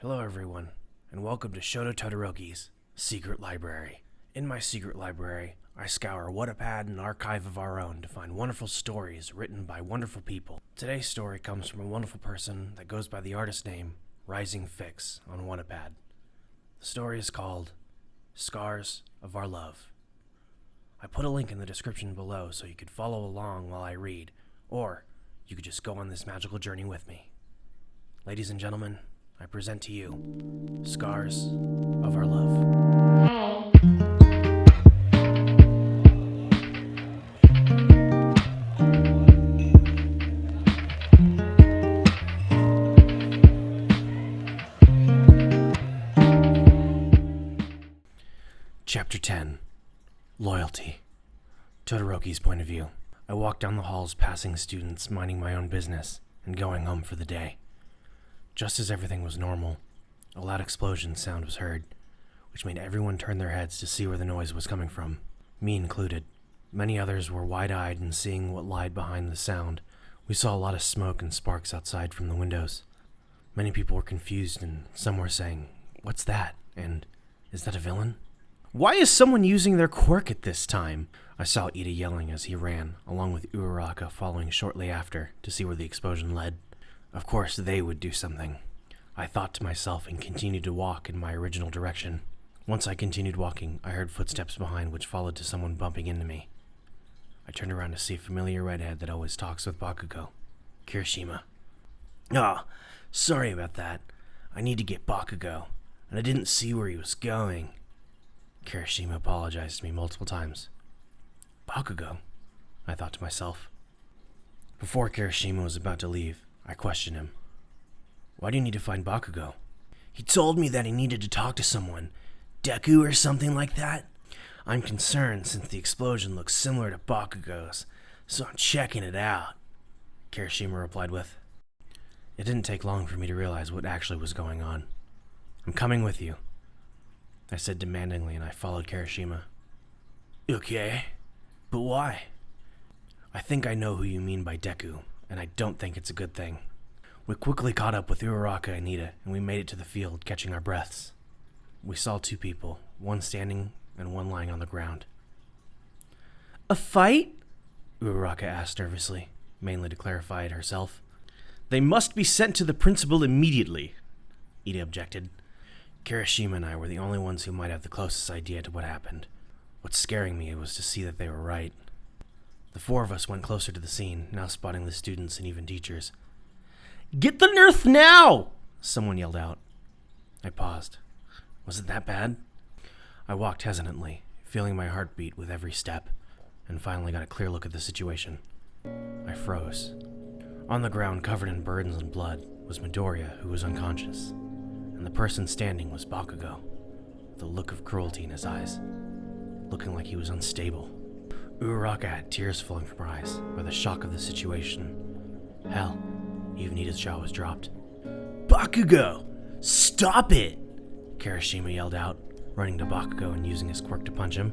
Hello everyone, and welcome to Shoto Todorokis Secret Library. In my secret library, I scour Wattpad and archive of our own to find wonderful stories written by wonderful people. Today's story comes from a wonderful person that goes by the artist name Rising Fics on Wattpad. The story is called Scars of Our Love. I put a link in the description below so you could follow along while I read, or you could just go on this magical journey with me. Ladies and gentlemen, I present to you Scars of Our Love. Chapter 10. Loyalty. Todoroki's point of view. I walked down the halls passing students, minding my own business, and going home for the day. Just as everything was normal, a loud explosion sound was heard, which made everyone turn their heads to see where the noise was coming from, me included. Many others were wide-eyed in seeing what lied behind the sound. We saw a lot of smoke and sparks outside from the windows. Many people were confused, and some were saying, "What's that?" and "Is that a villain?" "Why is someone using their quirk at this time?" I saw Ida yelling as he ran, along with Uraraka following shortly after to see where the explosion led. Of course they would do something, I thought to myself, and continued to walk in my original direction. Once I continued walking, I heard footsteps behind, which followed to someone bumping into me. I turned around to see a familiar redhead that always talks with Bakugo, Kirishima. Sorry about that. I need to get Bakugo, and I didn't see where he was going." Kirishima apologized to me multiple times. Bakugo? I thought to myself. Before Kirishima was about to leave, I questioned him. "Why do you need to find Bakugo?" "He told me that he needed to talk to someone. Deku or something like that. I'm concerned since the explosion looks similar to Bakugo's, so I'm checking it out," Kirishima replied with. It didn't take long for me to realize what actually was going on. "I'm coming with you," I said demandingly, and I followed Kirishima. "Okay, but why?" "I think I know who you mean by Deku, and I don't think it's a good thing." We quickly caught up with Uraraka and Ida, and we made it to the field, catching our breaths. We saw two people, one standing and one lying on the ground. "A fight?" Uraraka asked nervously, mainly to clarify it herself. "They must be sent to the principal immediately," Ida objected. Kirishima and I were the only ones who might have the closest idea to what happened. What's scaring me was to see that they were right. The four of us went closer to the scene, now spotting the students and even teachers. "Get the nurse now!" someone yelled out. I paused. Was it that bad? I walked hesitantly, feeling my heart beat with every step, and finally got a clear look at the situation. I froze. On the ground, covered in burns and blood, was Midoriya, who was unconscious, and the person standing was Bakugo, with a look of cruelty in his eyes, looking like he was unstable. Uraraka had tears flowing from her eyes by the shock of the situation. Hell, even Ida's jaw was dropped. "Bakugo! Stop it!" Kirishima yelled out, running to Bakugo and using his quirk to punch him.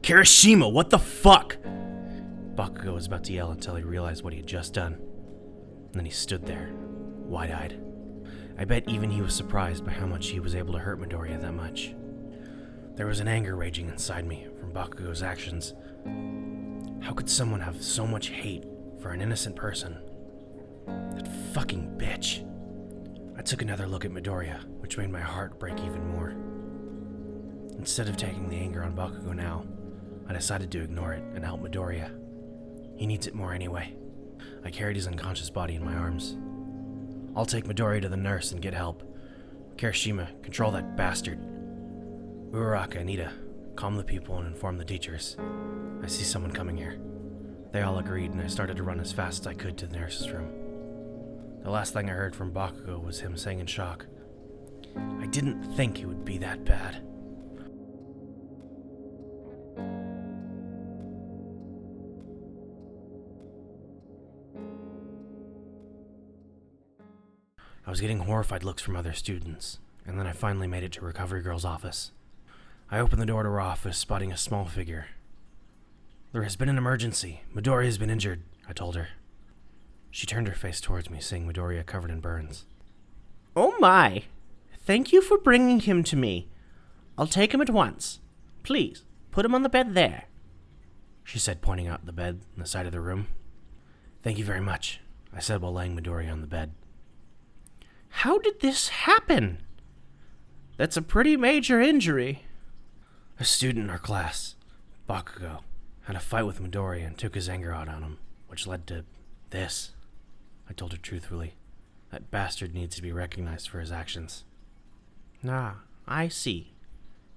"Kirishima, what the fuck?" Bakugo was about to yell until he realized what he had just done. And then he stood there, wide-eyed. I bet even he was surprised by how much he was able to hurt Midoriya that much. There was an anger raging inside me from Bakugo's actions. How could someone have so much hate for an innocent person? That fucking bitch. I took another look at Midoriya, which made my heart break even more. Instead of taking the anger on Bakugo now, I decided to ignore it and help Midoriya. He needs it more anyway. I carried his unconscious body in my arms. "I'll take Midoriya to the nurse and get help. Kirishima, control that bastard. Uraraka and Ida, calm the people and inform the teachers. I see someone coming here." They all agreed, and I started to run as fast as I could to the nurse's room. The last thing I heard from Bakugo was him saying in shock, "I didn't think it would be that bad." I was getting horrified looks from other students, and then I finally made it to Recovery Girl's office. I opened the door to her office, spotting a small figure. "There has been an emergency. Midoriya has been injured," I told her. She turned her face towards me, seeing Midoriya covered in burns. Oh my! Thank you for bringing him to me. I'll take him at once. Please, put him on the bed there, she said, pointing out the bed on the side of the room. Thank you very much, I said while laying Midoriya on the bed. How did this happen? That's a pretty major injury. A student in our class, Bakugo, had a fight with Midoriya and took his anger out on him, which led to this. I told her truthfully. That bastard needs to be recognized for his actions. Ah, I see.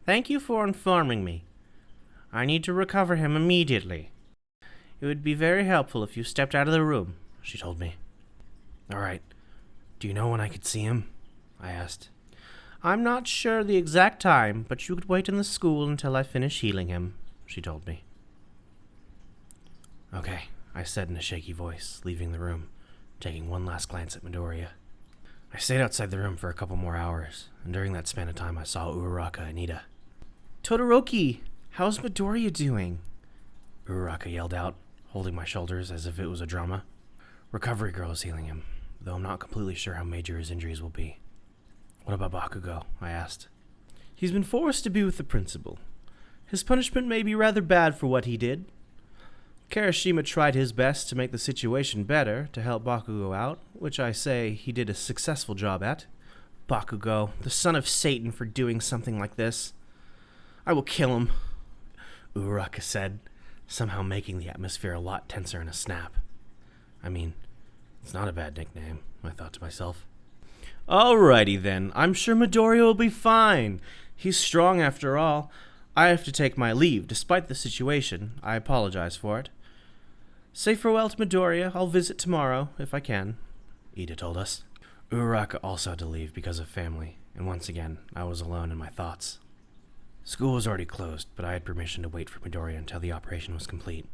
Thank you for informing me. I need to recover him immediately. It would be very helpful if you stepped out of the room, she told me. All right. Do you know when I could see him? I asked. I'm not sure the exact time, but you could wait in the school until I finish healing him, she told me. Okay, I said in a shaky voice, leaving the room, taking one last glance at Midoriya. I stayed outside the room for a couple more hours, and during that span of time I saw Uraraka and Ida. Todoroki, how's Midoriya doing? Uraraka yelled out, holding my shoulders as if it was a drama. Recovery girl is healing him, though I'm not completely sure how major his injuries will be. What about Bakugo? I asked. He's been forced to be with the principal. His punishment may be rather bad for what he did. Kirishima tried his best to make the situation better to help Bakugo out, which I say he did a successful job at. Bakugo, the son of Satan, for doing something like this. I will kill him, Uraraka said, somehow making the atmosphere a lot tenser in a snap. I mean, it's not a bad nickname, I thought to myself. Alrighty then, I'm sure Midoriya will be fine. He's strong after all. I have to take my leave, despite the situation. I apologize for it. Say farewell to Midoriya. I'll visit tomorrow, if I can, Ida told us. Uraraka also had to leave because of family, and once again, I was alone in my thoughts. School was already closed, but I had permission to wait for Midoriya until the operation was complete.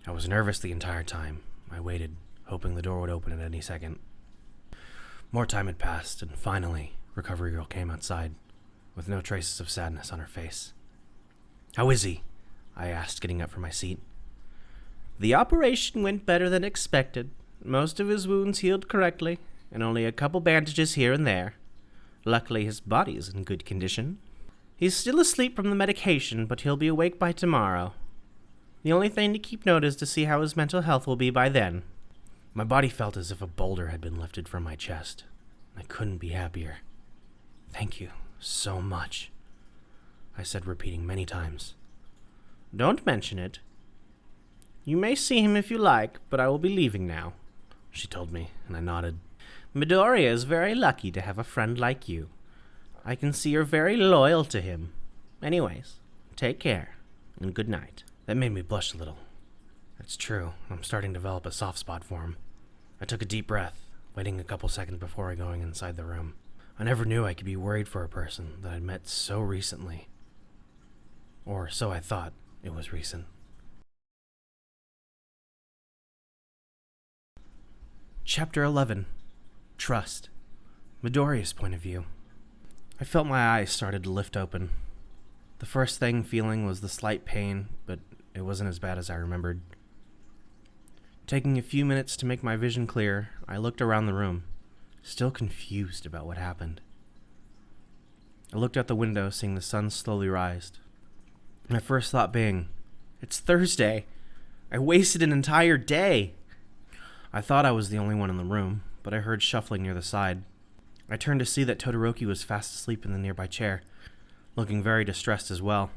I was nervous the entire time. I waited, hoping the door would open at any second. More time had passed, and finally, Recovery Girl came outside, with no traces of sadness on her face. How is he? I asked, getting up from my seat. The operation went better than expected. Most of his wounds healed correctly, and only a couple bandages here and there. Luckily, his body is in good condition. He's still asleep from the medication, but he'll be awake by tomorrow. The only thing to keep note is to see how his mental health will be by then. My body felt as if a boulder had been lifted from my chest. I couldn't be happier. Thank you so much, I said, repeating many times. Don't mention it. You may see him if you like, but I will be leaving now, she told me, and I nodded. Midoriya is very lucky to have a friend like you. I can see you're very loyal to him. Anyways, take care, and good night. That made me blush a little. It's true, I'm starting to develop a soft spot for him. I took a deep breath, waiting a couple seconds before going inside the room. I never knew I could be worried for a person that I'd met so recently. Or so I thought it was recent. Chapter 11. Trust. Midoriya's point of view. I felt my eyes started to lift open. The first thing feeling was the slight pain, but it wasn't as bad as I remembered. Taking a few minutes to make my vision clear, I looked around the room, still confused about what happened. I looked out the window, seeing the sun slowly rise. My first thought being, it's Thursday. I wasted an entire day. I thought I was the only one in the room, but I heard shuffling near the side. I turned to see that Todoroki was fast asleep in the nearby chair, looking very distressed as well.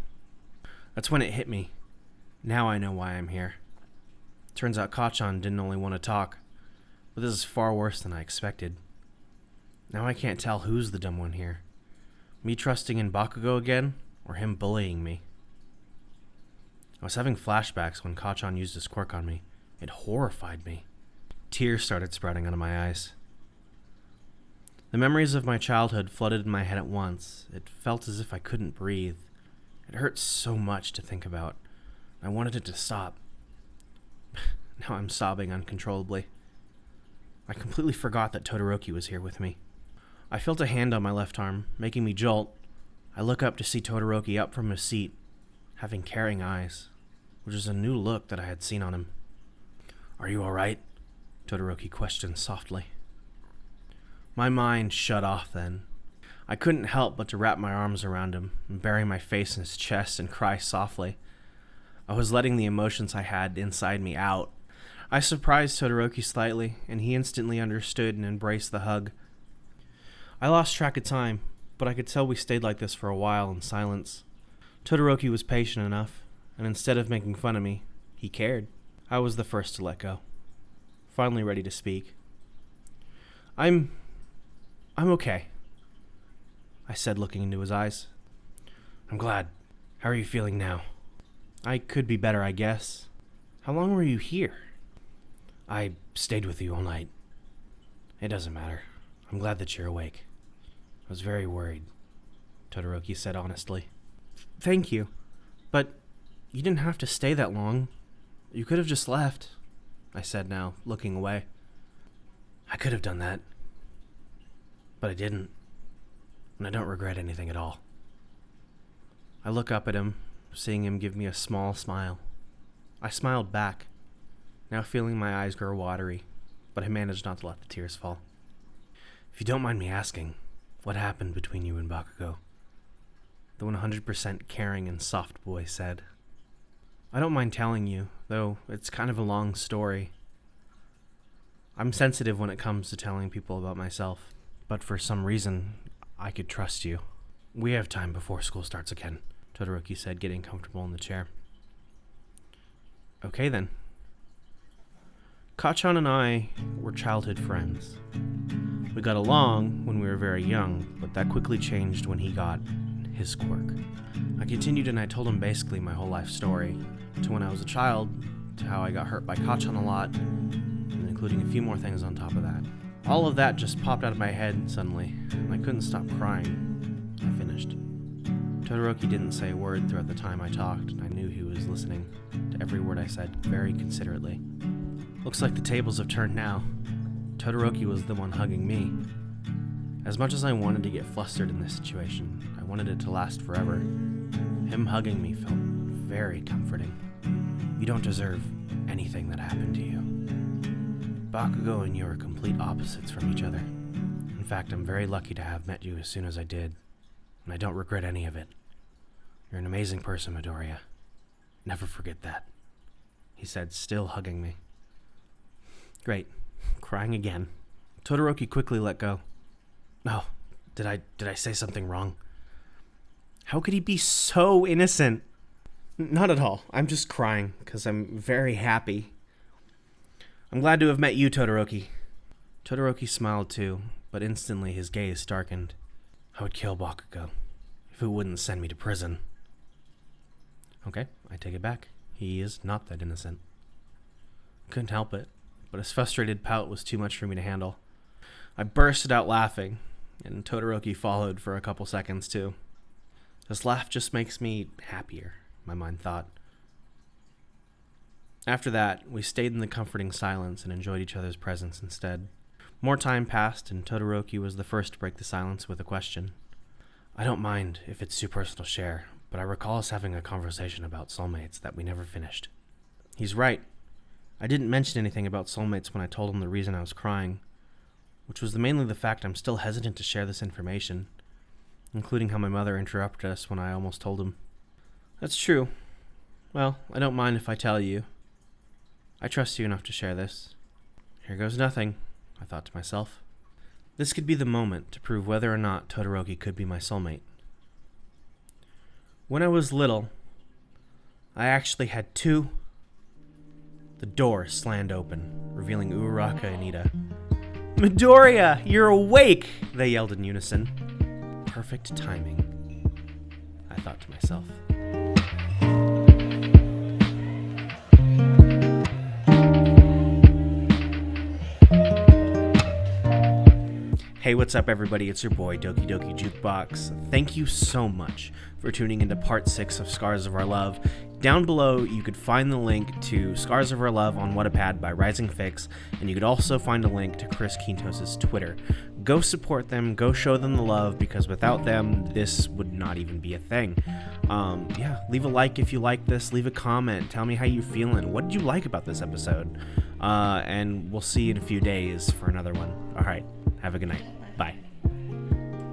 That's when it hit me. Now I know why I'm here. Turns out Kacchan didn't only want to talk, but this is far worse than I expected. Now I can't tell who's the dumb one here. Me trusting in Bakugo again, or him bullying me. I was having flashbacks when Kacchan used his quirk on me. It horrified me. Tears started sprouting out of my eyes. The memories of my childhood flooded in my head at once. It felt as if I couldn't breathe. It hurt so much to think about. I wanted it to stop. Now I'm sobbing uncontrollably. I completely forgot that Todoroki was here with me. I felt a hand on my left arm, making me jolt. I look up to see Todoroki up from his seat, having caring eyes, which is a new look that I had seen on him. Are you alright? Todoroki questioned softly. My mind shut off then. I couldn't help but to wrap my arms around him and bury my face in his chest and cry softly. I was letting the emotions I had inside me out. I surprised Todoroki slightly, and he instantly understood and embraced the hug. I lost track of time, but I could tell we stayed like this for a while in silence. Todoroki was patient enough, and instead of making fun of me, he cared. I was the first to let go, finally ready to speak. I'm okay, I said, looking into his eyes. I'm glad. How are you feeling now? I could be better, I guess. How long were you here? I stayed with you all night. It doesn't matter. I'm glad that you're awake. I was very worried, Todoroki said honestly. Thank you, but you didn't have to stay that long. You could have just left, I said now, looking away. I could have done that, but I didn't, and I don't regret anything at all. I look up at him, seeing him give me a small smile. I smiled back, now feeling my eyes grow watery, but I managed not to let the tears fall. If you don't mind me asking, what happened between you and Bakugo? The 100% caring and soft boy said. I don't mind telling you, though it's kind of a long story. I'm sensitive when it comes to telling people about myself, but for some reason, I could trust you. We have time before school starts again, Todoroki said, getting comfortable in the chair. Okay then. Kacchan and I were childhood friends. We got along when we were very young, but that quickly changed when he got his quirk. I continued and I told him basically my whole life story, to when I was a child, to how I got hurt by Kacchan a lot, and including a few more things on top of that. All of that just popped out of my head suddenly, and I couldn't stop crying. I finished. Todoroki didn't say a word throughout the time I talked, and I knew he was listening to every word I said very considerately. Looks like the tables have turned now. Todoroki was the one hugging me. As much as I wanted to get flustered in this situation, I wanted it to last forever. Him hugging me felt very comforting. You don't deserve anything that happened to you. Bakugo and you are complete opposites from each other. In fact, I'm very lucky to have met you as soon as I did, and I don't regret any of it. You're an amazing person, Midoriya. Never forget that, he said, still hugging me. Great. Crying again. Todoroki quickly let go. Oh, did I say something wrong? How could he be so innocent? Not at all. I'm just crying because I'm very happy. I'm glad to have met you, Todoroki. Todoroki smiled too, but instantly his gaze darkened. I would kill Bakugo if it wouldn't send me to prison. Okay, I take it back. He is not that innocent. Couldn't help it, but his frustrated pout was too much for me to handle. I bursted out laughing, and Todoroki followed for a couple seconds too. This laugh just makes me happier, my mind thought. After that, we stayed in the comforting silence and enjoyed each other's presence instead. More time passed, and Todoroki was the first to break the silence with a question. I don't mind if it's too personal to share, but I recall us having a conversation about soulmates that we never finished. He's right. I didn't mention anything about soulmates when I told him the reason I was crying, which was mainly the fact I'm still hesitant to share this information, including how my mother interrupted us when I almost told him. That's true. Well, I don't mind if I tell you. I trust you enough to share this. Here goes nothing, I thought to myself. This could be the moment to prove whether or not Todoroki could be my soulmate. When I was little, I actually had two. The door slammed open, revealing Uraraka and Ida. Midoriya, you're awake! They yelled in unison. Perfect timing, I thought to myself. Hey, what's up everybody? It's your boy, DokiDoki Jukebox. Thank you so much for tuning into part 6 of Scars of Our Love. Down below, you could find the link to Scars of Our Love on Wattpad by Rising Fics, and you could also find a link to Chris Quintos' Twitter. Go support them, go show them the love, because without them, this would not even be a thing. Leave a like if you like this, leave a comment, tell me how you're feeling, what did you like about this episode? And we'll see you in a few days for another one. Alright, have a good night. Bye.